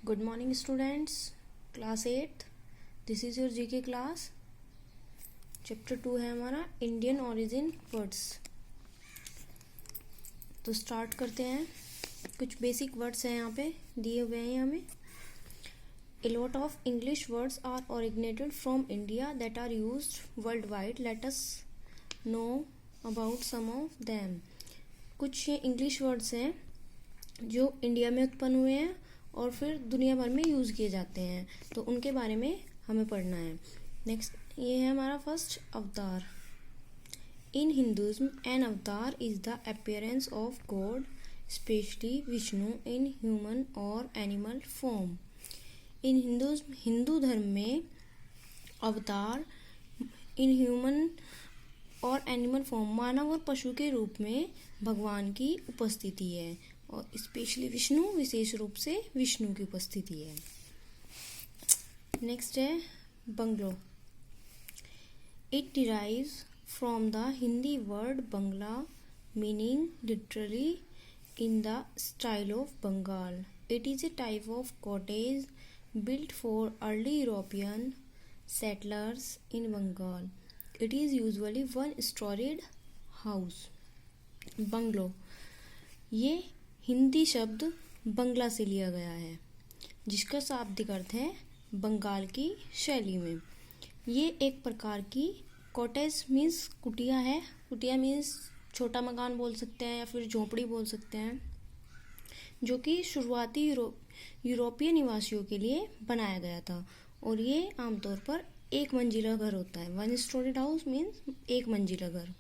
Good morning students, class 8th. This is your GK class. Chapter 2 है हमारा Indian origin words. तो start करते हैं. कुछ बेसिक वर्ड्स हैं यहाँ पे दिए हुए हैं हमें. A lot of English words are originated from India that are used worldwide. Let us know about some of them. कुछ इंग्लिश वर्ड्स हैं जो इंडिया में उत्पन्न हुए हैं और फिर दुनिया भर में यूज़ किए जाते हैं, तो उनके बारे में हमें पढ़ना है. नेक्स्ट ये है हमारा फर्स्ट अवतार. इन हिंदुज़्म एन अवतार is the appearance of God, specially Vishnu, in human और एनिमल फॉर्म. इन हिंदुज़्म हिंदू धर्म में अवतार इन ह्यूमन और एनिमल फॉर्म मानव और पशु के रूप में भगवान की उपस्थिति है, और स्पेशली विष्णु, विशेष रूप से विष्णु की उपस्थिति है. नेक्स्ट है bungalow. It derives from the Hindi word bangla, meaning literally in the style of Bengal. It is a type of cottage built for early European settlers in Bengal. It is usually one-storied house. Bungalow ये हिंदी शब्द बंगला से लिया गया है, जिसका शाब्दिक अर्थ है बंगाल की शैली में. ये एक प्रकार की कॉटेज मीन्स कुटिया है. कुटिया मीन्स छोटा मकान बोल सकते हैं या फिर झोपड़ी बोल सकते हैं, जो कि शुरुआती यूरोपीय निवासियों के लिए बनाया गया था, और ये आमतौर पर एक मंजिला घर होता है. वन स्टोरीड हाउस मीन्स एक मंजिला घर.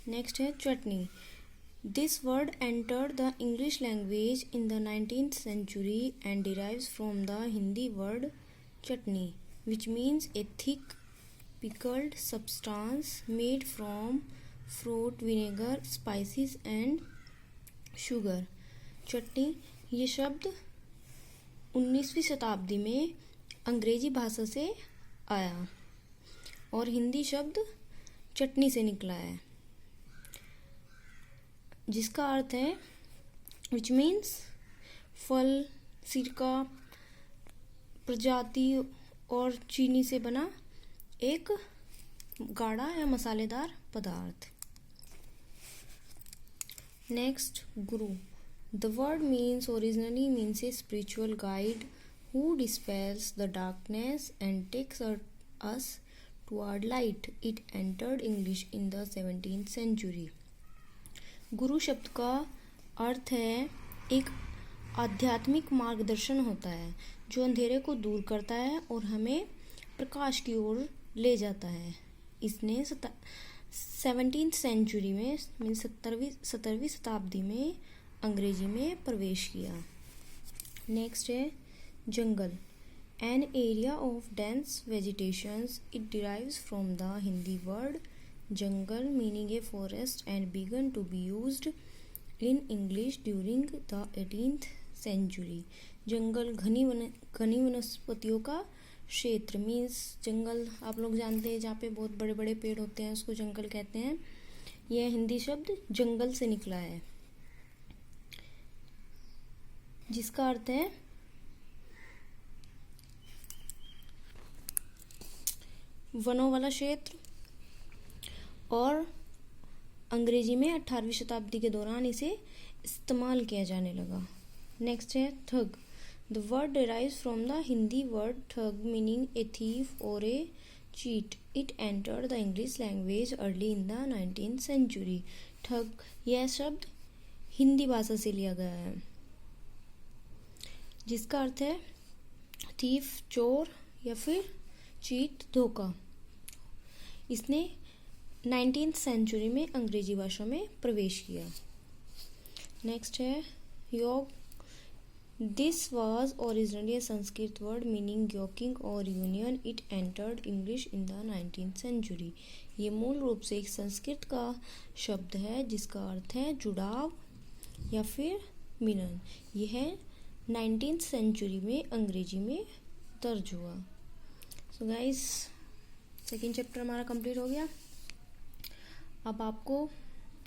नेक्स्ट है chutney. This word entered the English language in the 19th century and derives from the Hindi word chutney, which means a thick pickled substance made from fruit, vinegar, spices and sugar. चटनी ये शब्द 19वीं शताब्दी में अंग्रेजी भाषा से आया और हिंदी शब्द चटनी से निकला है, जिसका अर्थ है विच मीन्स फल, सिरका, प्रजाति और चीनी से बना एक गाढ़ा या मसालेदार पदार्थ. Next Guru. The word originally means a spiritual guide who dispels the darkness and takes us toward light. It entered English in the 17th century. गुरु शब्द का अर्थ है एक आध्यात्मिक मार्गदर्शन होता है जो अंधेरे को दूर करता है और हमें प्रकाश की ओर ले जाता है. इसने 17th century में मीन्स 17वीं शताब्दी में अंग्रेजी में प्रवेश किया. नेक्स्ट है jungle. An area of dense vegetations. It derives from the Hindi word jungle, meaning a forest, and began to be used in English during the 18th century. जंगल घनी वनस्पतियों का क्षेत्र मीन्स जंगल आप लोग जानते हैं, जहाँ पे बहुत बड़े बड़े पेड़ होते हैं उसको जंगल कहते हैं. यह हिंदी शब्द जंगल से निकला है, जिसका अर्थ है वनों वाला क्षेत्र, और अंग्रेजी में 18वीं शताब्दी के दौरान इसे इस्तेमाल किया जाने लगा. नेक्स्ट है ठग. The word derives from the Hindi word ठग, मीनिंग ए थीफ और ए cheat. It entered the English language early in the 19th century. ठग यह शब्द हिंदी भाषा से लिया गया है, जिसका अर्थ है थीफ, चोर, या फिर चीट, धोखा. इसने 19th century में अंग्रेजी भाषा में प्रवेश किया. नेक्स्ट है yoga. This was originally a Sanskrit word meaning yoking और union. It entered English in the 19th century. ये मूल रूप से एक संस्कृत का शब्द है जिसका अर्थ है जुड़ाव या फिर मिलन. यह 19th century में अंग्रेजी में दर्ज हुआ. सो गाइस, सेकेंड चैप्टर हमारा कंप्लीट हो गया. अब आपको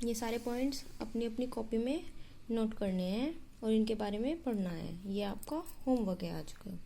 ये सारे पॉइंट्स अपनी अपनी कॉपी में नोट करने हैं. और इनके बारे में पढ़ना है। ये आपका होमवर्क है आज का।